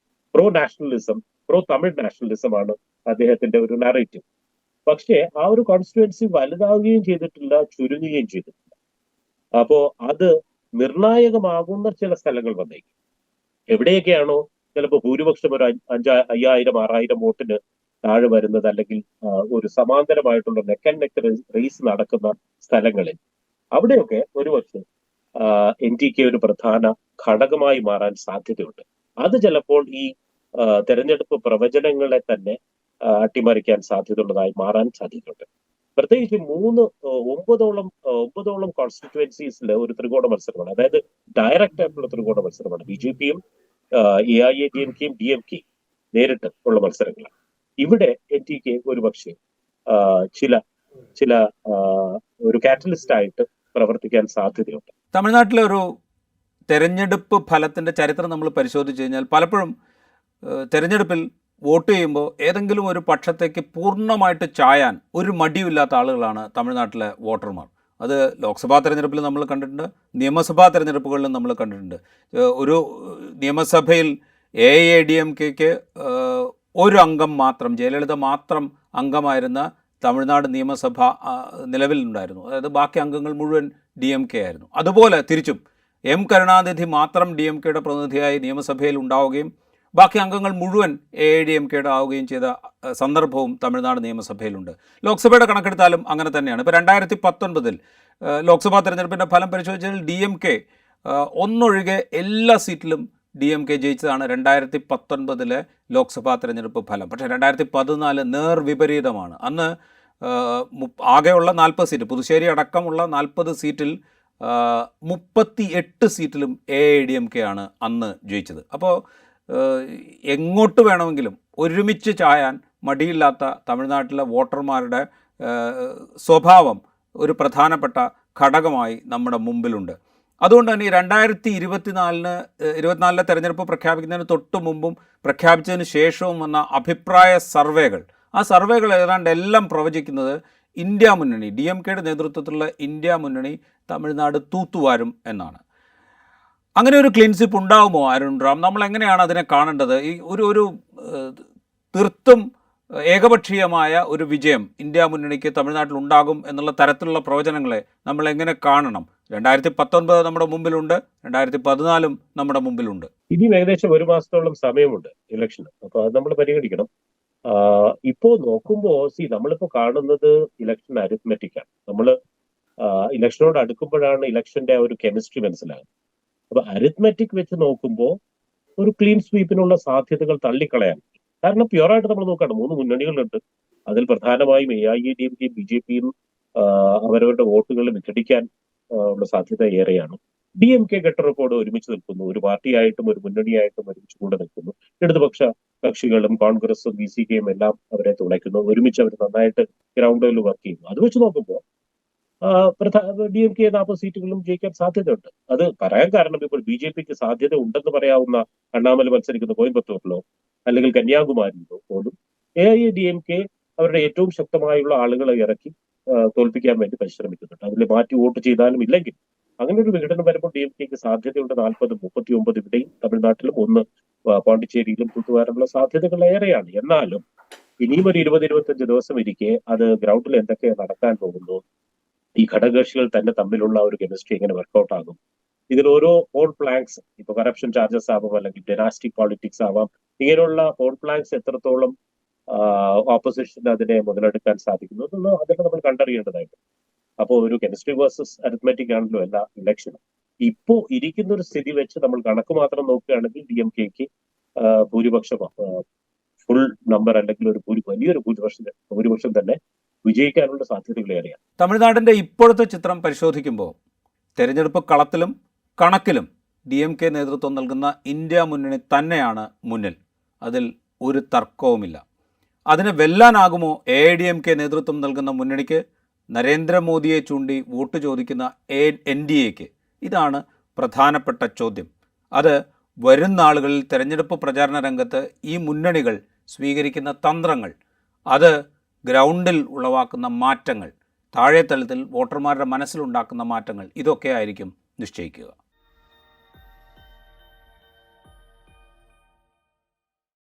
pro nationalism, pro Tamil nationalism ആണ് അദ്ദേഹത്തിന്റെ ഒരു നാരേറ്റീവ്. പക്ഷേ ആ ഒരു കോൺസ്റ്റിറ്റ്യുവൻസി വലുതാവുകയും ചെയ്തിട്ടില്ല, ചുരുങ്ങുകയും ചെയ്തിട്ടില്ല. അപ്പോ അത് നിർണായകമാകുന്ന ചില സ്ഥലങ്ങൾ വന്നേക്കും. എവിടെയൊക്കെയാണോ ചിലപ്പോൾ ഭൂരിപക്ഷം ഒരു 5000-6000 വോട്ടിന് താഴെ വരുന്നത്, അല്ലെങ്കിൽ ഒരു സമാന്തരമായിട്ടുള്ള നെക്ക് ആൻഡ് നെക്ക് റേസ് നടക്കുന്ന സ്ഥലങ്ങളിൽ, അവിടെയൊക്കെ ഒരുപക്ഷെ NTK ഒരു പ്രധാന ഘടകമായി മാറാൻ സാധ്യതയുണ്ട്. അത് ചിലപ്പോൾ ഈ തെരഞ്ഞെടുപ്പ് പ്രവചനങ്ങളെ തന്നെ അട്ടിമറിക്കാൻ സാധ്യതയുള്ളതായി മാറാൻ സാധ്യതയുണ്ട്. പ്രത്യേകിച്ച് 9ഓളം കോൺസ്റ്റിറ്റ്യുവൻസീസിൽ ഒരു ത്രികോണ മത്സരമാണ്. അതായത് ഡയറക്റ്റ് ആയിട്ടുള്ള ത്രികോണ മത്സരമാണ്. BJPയും AIADMKയും DMKയും നേരിട്ട് ഉള്ള മത്സരങ്ങളാണ്. ഇവിടെ NTK ഒരുപക്ഷെ ചില ഒരു കാറ്റലിസ്റ്റ് ആയിട്ട് പ്രവർത്തിക്കാൻ സാധ്യതയുണ്ട്. തമിഴ്നാട്ടിലെ ഒരു തെരഞ്ഞെടുപ്പ് ഫലത്തിന്റെ ചരിത്രം നമ്മൾ പരിശോധിച്ചു കഴിഞ്ഞാൽ പലപ്പോഴും തെരഞ്ഞെടുപ്പിൽ വോട്ട് ചെയ്യുമ്പോൾ ഏതെങ്കിലും ഒരു പക്ഷത്തേക്ക് പൂർണ്ണമായിട്ട് ചായാൻ ഒരു മടിയുമില്ലാത്ത ആളുകളാണ് തമിഴ്നാട്ടിലെ വോട്ടർമാർ. അത് ലോക്സഭാ തെരഞ്ഞെടുപ്പിൽ നമ്മൾ കണ്ടിട്ടുണ്ട്, നിയമസഭാ തെരഞ്ഞെടുപ്പുകളിലും നമ്മൾ കണ്ടിട്ടുണ്ട്. ഒരു നിയമസഭയിൽ AIADMKക്ക് ഒരു അംഗം മാത്രം, ജയലളിത മാത്രം അംഗമായിരുന്ന തമിഴ്നാട് നിയമസഭ നിലവിലുണ്ടായിരുന്നു. അതായത് ബാക്കി അംഗങ്ങൾ മുഴുവൻ DMK ആയിരുന്നു. അതുപോലെ തിരിച്ചും M കരുണാനിധി മാത്രം DMKയുടെ പ്രതിനിധിയായി നിയമസഭയിൽ ഉണ്ടാവുകയും ബാക്കി അംഗങ്ങൾ മുഴുവൻ AIADMKയുടെ ആവുകയും ചെയ്ത സന്ദർഭവും തമിഴ്നാട് നിയമസഭയിലുണ്ട്. ലോക്സഭയുടെ കണക്കെടുത്താലും അങ്ങനെ തന്നെയാണ്. ഇപ്പോൾ 2019 ലോക്സഭാ തെരഞ്ഞെടുപ്പിൻ്റെ ഫലം പരിശോധിച്ചാൽ DMK ഒന്നൊഴികെ എല്ലാ സീറ്റിലും DMK ജയിച്ചതാണ് 2019 ലോക്സഭാ തെരഞ്ഞെടുപ്പ് ഫലം. പക്ഷേ 2014 നേർവിപരീതമാണ്. അന്ന് ആകെയുള്ള 40 സീറ്റ്, പുതുശ്ശേരി അടക്കമുള്ള 40 സീറ്റിൽ 38 സീറ്റിലും AIADMK ആണ് അന്ന് ജയിച്ചത്. അപ്പോൾ എങ്ങോട്ട് വേണമെങ്കിലും ഒരുമിച്ച് ചായാൻ മടിയില്ലാത്ത തമിഴ്നാട്ടിലെ വോട്ടർമാരുടെ സ്വഭാവം ഒരു പ്രധാനപ്പെട്ട ഘടകമായി നമ്മുടെ മുമ്പിലുണ്ട്. അതുകൊണ്ട് തന്നെ ഈ 2024 തെരഞ്ഞെടുപ്പ് പ്രഖ്യാപിക്കുന്നതിന് തൊട്ട് മുമ്പും പ്രഖ്യാപിച്ചതിന് ശേഷവും വന്ന അഭിപ്രായ സർവേകൾ, ആ സർവേകൾ ഏതാണ്ട് എല്ലാം പ്രവചിക്കുന്നത് ഇന്ത്യ മുന്നണി, DMKയുടെ നേതൃത്വത്തിലുള്ള ഇന്ത്യ മുന്നണി തമിഴ്നാട് തൂത്തുവാരും എന്നാണ്. അങ്ങനെ ഒരു ക്ലീൻ സ്വിപ്പ് ഉണ്ടാകുമോ അരുൺ റാം? നമ്മൾ എങ്ങനെയാണ് അതിനെ കാണേണ്ടത്? ഈ ഒരു തീർത്തും ഏകപക്ഷീയമായ ഒരു വിജയം ഇന്ത്യ മുന്നണിക്ക് തമിഴ്നാട്ടിൽ ഉണ്ടാകും എന്നുള്ള തരത്തിലുള്ള പ്രവചനങ്ങളെ നമ്മൾ എങ്ങനെ കാണണം? 2019 നമ്മുടെ മുമ്പിലുണ്ട്, 2014 നമ്മുടെ മുമ്പിലുണ്ട്. ഇനിയും ഏകദേശം 1 മാസത്തോളം സമയമുണ്ട് ഇലക്ഷന്. അപ്പൊ അത് നമ്മൾ പരിഗണിക്കണം. ഇപ്പോ നോക്കുമ്പോ നമ്മളിപ്പോ കാണുന്നത് ഇലക്ഷൻ അരിത്മെറ്റിക് ആണ്. നമ്മള് ഇലക്ഷനോട് അടുക്കുമ്പോഴാണ് ഇലക്ഷന്റെ ആ ഒരു കെമിസ്ട്രി മനസ്സിലാകുന്നത്. അപ്പൊ അരിത്മെറ്റിക് വെച്ച് നോക്കുമ്പോൾ ഒരു ക്ലീൻ സ്വീപ്പിനുള്ള സാധ്യതകൾ തള്ളിക്കളയാൻ. കാരണം പ്യുവറായിട്ട് നമ്മൾ നോക്കുകയാണ്, 3 മുന്നണികളുണ്ട്. അതിൽ പ്രധാനമായും AIADMK BJPയും അവരവരുടെ വോട്ടുകൾ വിഘടിക്കാൻ ഉള്ള സാധ്യത ഏറെയാണ്. DMK ഘട്ടറോട് ഒരുമിച്ച് നിൽക്കുന്നു, ഒരു പാർട്ടിയായിട്ടും ഒരു മുന്നണിയായിട്ടും ഒരുമിച്ച് കൂടെ നിൽക്കുന്നു. ഇടതുപക്ഷ കക്ഷികളും കോൺഗ്രസും VCKയും എല്ലാം അവരെ തുണയ്ക്കുന്നു. ഒരുമിച്ച് അവർ നന്നായിട്ട് ഗ്രൗണ്ട് ലെവലിൽ വർക്ക് ചെയ്യുന്നു. അത് വെച്ച് നോക്കുമ്പോൾ DMK 40 സീറ്റുകളും ജയിക്കാൻ സാധ്യതയുണ്ട്. അത് പറയാൻ കാരണം ഇപ്പോൾ BJPക്ക് സാധ്യത ഉണ്ടെന്ന് പറയാവുന്ന അണ്ണാമല മത്സരിക്കുന്ന കോയമ്പത്തൂരിലോ അല്ലെങ്കിൽ കന്യാകുമാരിയിലോ പോലും AIADMK അവരുടെ ഏറ്റവും ശക്തമായുള്ള ആളുകളെ ഇറക്കി തോൽപ്പിക്കാൻ വേണ്ടി പരിശ്രമിക്കുന്നുണ്ട്. അതിൽ മാറ്റി വോട്ട് ചെയ്താലും ഇല്ലെങ്കിൽ അങ്ങനെ ഒരു വിഘടനം വരുമ്പോൾ DMKക്ക് സാധ്യതയുണ്ട്. 40, 39 ഇവിടെയും തമിഴ്നാട്ടിലും 1 പോണ്ടിച്ചേരിയിലും തൂത്തുവാരാനുള്ള സാധ്യതകൾ ഏറെയാണ്. എന്നാലും ഇനിയും ഒരു 20-25 ദിവസം ഇരിക്കെ അത് ഗ്രൗണ്ടിൽ എന്തൊക്കെ നടക്കാൻ പോകുന്നു, ഈ ഘടകകക്ഷികൾ തന്നെ തമ്മിലുള്ള ഒരു കെമിസ്ട്രി എങ്ങനെ വർക്കൗട്ട് ആകും, ഇതിൽ ഓരോ പോൾ പ്ലാങ്സ്, ഇപ്പൊ കറപ്ഷൻ ചാർജസ് ആവാം, അല്ലെങ്കിൽ ഡെനാസ്റ്റിക് പോളിറ്റിക്സ് ആവാം, ഇങ്ങനെയുള്ള പോൾ പ്ലാങ്സ് എത്രത്തോളം ഓപ്പോസിഷന് അതിനെ മുതലെടുക്കാൻ സാധിക്കുന്നു എന്നുള്ളത് അതൊക്കെ നമ്മൾ കണ്ടറിയേണ്ടതായിട്ട്. അപ്പോൾ ഒരു കെമിസ്ട്രി വേഴ്സസ് അരിത്മെറ്റിക് ആണല്ലോ എല്ലാ ഇലക്ഷനും. ഇപ്പോ ഇരിക്കുന്ന ഒരു സ്ഥിതി വെച്ച് നമ്മൾ കണക്ക് മാത്രം നോക്കുകയാണെങ്കിൽ DMKക്ക് ഭൂരിപക്ഷം ഫുൾ നമ്പർ അല്ലെങ്കിൽ ഒരു വലിയൊരു ഭൂരിപക്ഷം തന്നെ വിജയിക്കാനുള്ള സാധ്യതകൾ ഏറെയാണ്. തമിഴ്നാടിൻ്റെ ഇപ്പോഴത്തെ ചിത്രം പരിശോധിക്കുമ്പോൾ തെരഞ്ഞെടുപ്പ് കളത്തിലും കണക്കിലും DMK നേതൃത്വം നൽകുന്ന ഇന്ത്യ മുന്നണി തന്നെയാണ് മുന്നിൽ. അതിൽ ഒരു തർക്കവുമില്ല. അതിനെ വെല്ലാനാകുമോ AIADMK നേതൃത്വം നൽകുന്ന മുന്നണിക്ക്? നരേന്ദ്രമോദിയെ ചൂണ്ടി വോട്ട് ചോദിക്കുന്ന NDAക്ക്? ഇതാണ് പ്രധാനപ്പെട്ട ചോദ്യം. അത് വരും നാളുകളിൽ തെരഞ്ഞെടുപ്പ് പ്രചാരണ രംഗത്ത് ഈ മുന്നണികൾ സ്വീകരിക്കുന്ന തന്ത്രങ്ങൾ, അത് ഗ്രൗണ്ടിൽ ഉളവാക്കുന്ന മാറ്റങ്ങൾ, താഴെത്തലത്തിൽ വോട്ടർമാരുടെ മനസ്സിലുണ്ടാക്കുന്ന മാറ്റങ്ങൾ, ഇതൊക്കെ ആയിരിക്കും നിശ്ചയിക്കുക.